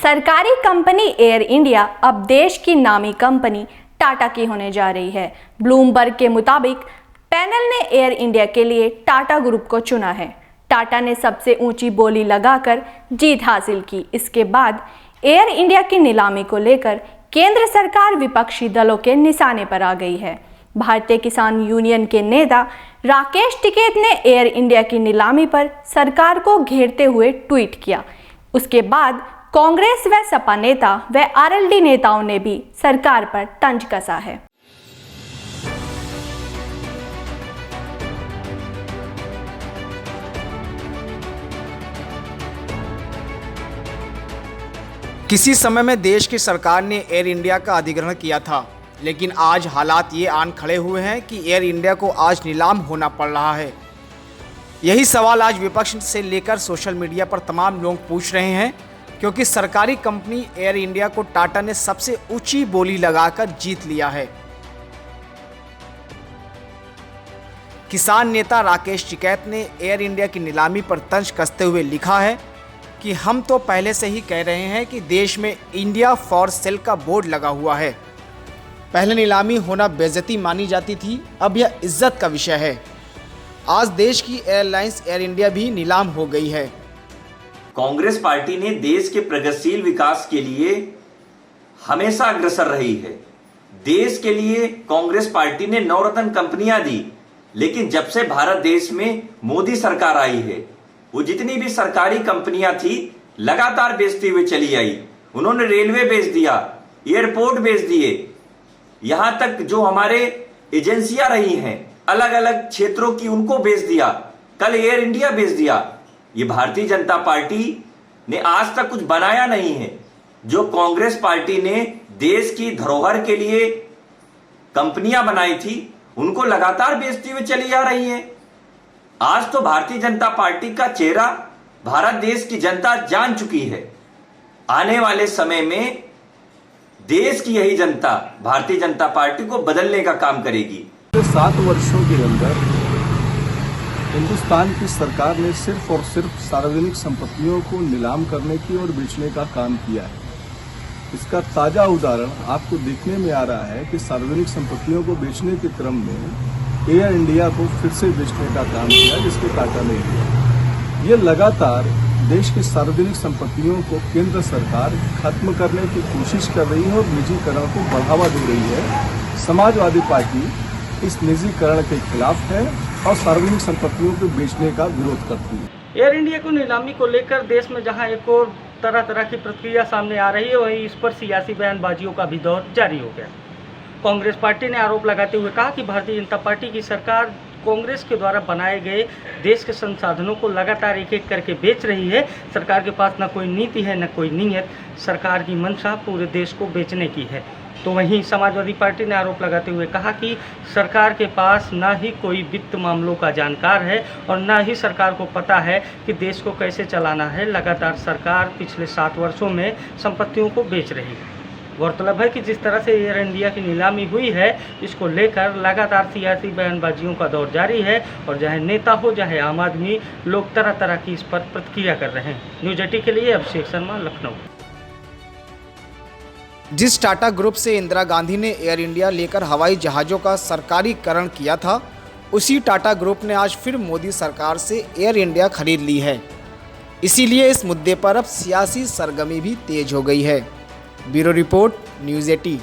सरकारी company air India अब देश की नामी कंपनी टाटा की होने जा रही है। ब्लूमबर्ग के मुताबिक पैनल ने एयर इंडिया के लिए टाटा ग्रुप को चुना है। टाटा ने सबसे ऊंची बोली लगाकर जीत हासिल की। इसके बाद एयर इंडिया की नीलामी को लेकर केंद्र सरकार विपक्षी दलों के निशाने पर आ गई है। भारतीय किसान यूनियन के नेता राकेश टिकैत ने एयर इंडिया की नीलामी पर सरकार को घेरते हुए ट्वीट किया। उसके बाद कांग्रेस व सपा नेता व आरएलडी नेताओं ने भी सरकार पर तंज कसा है। किसी समय में देश की सरकार ने एयर इंडिया का अधिग्रहण किया था, लेकिन आज हालात ये आन खड़े हुए हैं कि एयर इंडिया को आज नीलाम होना पड़ रहा है। यही सवाल आज विपक्ष से लेकर सोशल मीडिया पर तमाम लोग पूछ रहे हैं, क्योंकि सरकारी कंपनी एयर इंडिया को टाटा ने सबसे ऊंची बोली लगाकर जीत लिया है। किसान नेता राकेश टिकैत ने एयर इंडिया की नीलामी पर तंज कसते हुए लिखा है कि हम तो पहले से ही कह रहे हैं कि देश में इंडिया फॉर सेल का बोर्ड लगा हुआ है। पहले नीलामी होना बेइज्जती मानी जाती थी, अब यह इज्जत का विषय है। आज देश की एयरलाइंस एयर इंडिया भी नीलाम हो गई है। कांग्रेस पार्टी ने देश के प्रगतिशील विकास के लिए हमेशा अग्रसर रही है। देश के लिए कांग्रेस पार्टी ने नवरत्न कंपनियां दी, लेकिन जब से भारत देश में मोदी सरकार आई है, वो जितनी भी सरकारी कंपनियां थी लगातार बेचती हुई चली आई। उन्होंने रेलवे बेच दिया, एयरपोर्ट बेच दिए, यहां तक जो हमारे एजेंसियां रही हैं अलग अलग क्षेत्रों की, उनको बेच दिया। कल एयर इंडिया बेच दिया। ये भारतीय जनता पार्टी ने आज तक कुछ बनाया नहीं है। जो कांग्रेस पार्टी ने देश की धरोहर के लिए कंपनियां बनाई थी, उनको लगातार बेचती हुई चली आ रही है। आज तो भारतीय जनता पार्टी का चेहरा भारत देश की जनता जान चुकी है। आने वाले समय में देश की यही जनता भारतीय जनता पार्टी को बदलने का काम करेगी। 7 वर्षों के अंदर हिंदुस्तान की सरकार ने सिर्फ और सिर्फ सार्वजनिक संपत्तियों को नीलाम करने की और बेचने का काम किया है। इसका ताजा उदाहरण आपको देखने में आ रहा है कि सार्वजनिक संपत्तियों को बेचने के क्रम में एयर इंडिया को फिर से बेचने का काम किया, जिसको टाटा ने किया। ये लगातार देश की सार्वजनिक संपत्तियों को केंद्र सरकार खत्म करने की कोशिश कर रही है और निजीकरण को बढ़ावा दे रही है। समाजवादी पार्टी इस निजीकरण के खिलाफ है और सार्वजनिक संपत्तियों को बेचने का विरोध करती है। एयर इंडिया को नीलामी को लेकर देश में जहां एक और तरह तरह की प्रतिक्रिया सामने आ रही है, वहीं इस पर सियासी बयानबाजियों का भी दौर जारी हो गया। कांग्रेस पार्टी ने आरोप लगाते हुए कहा कि भारतीय जनता पार्टी की सरकार कांग्रेस के द्वारा बनाए गए देश के संसाधनों को लगातार एक एक करके बेच रही है। सरकार के पास न कोई नीति है, न कोई नीयत। सरकार की मंशा पूरे देश को बेचने की है। तो वहीं समाजवादी पार्टी ने आरोप लगाते हुए कहा कि सरकार के पास न ही कोई वित्त मामलों का जानकार है और न ही सरकार को पता है कि देश को कैसे चलाना है। लगातार सरकार पिछले 7 वर्षों में संपत्तियों को बेच रही है। गौरतलब है कि जिस तरह से एयर इंडिया की नीलामी हुई है, इसको लेकर लगातार सियासी बयानबाजियों का दौर जारी है और चाहे नेता हो चाहे आम आदमी, लोग तरह तरह की इस पर प्रतिक्रिया कर रहे हैं। न्यूज 18 के लिए अभिषेक शर्मा, लखनऊ। जिस टाटा ग्रुप से इंदिरा गांधी ने एयर इंडिया लेकर हवाई जहाज़ों का सरकारीकरण किया था, उसी टाटा ग्रुप ने आज फिर मोदी सरकार से एयर इंडिया खरीद ली है। इसीलिए इस मुद्दे पर अब सियासी सरगर्मी भी तेज हो गई है। Bureau report, news 18।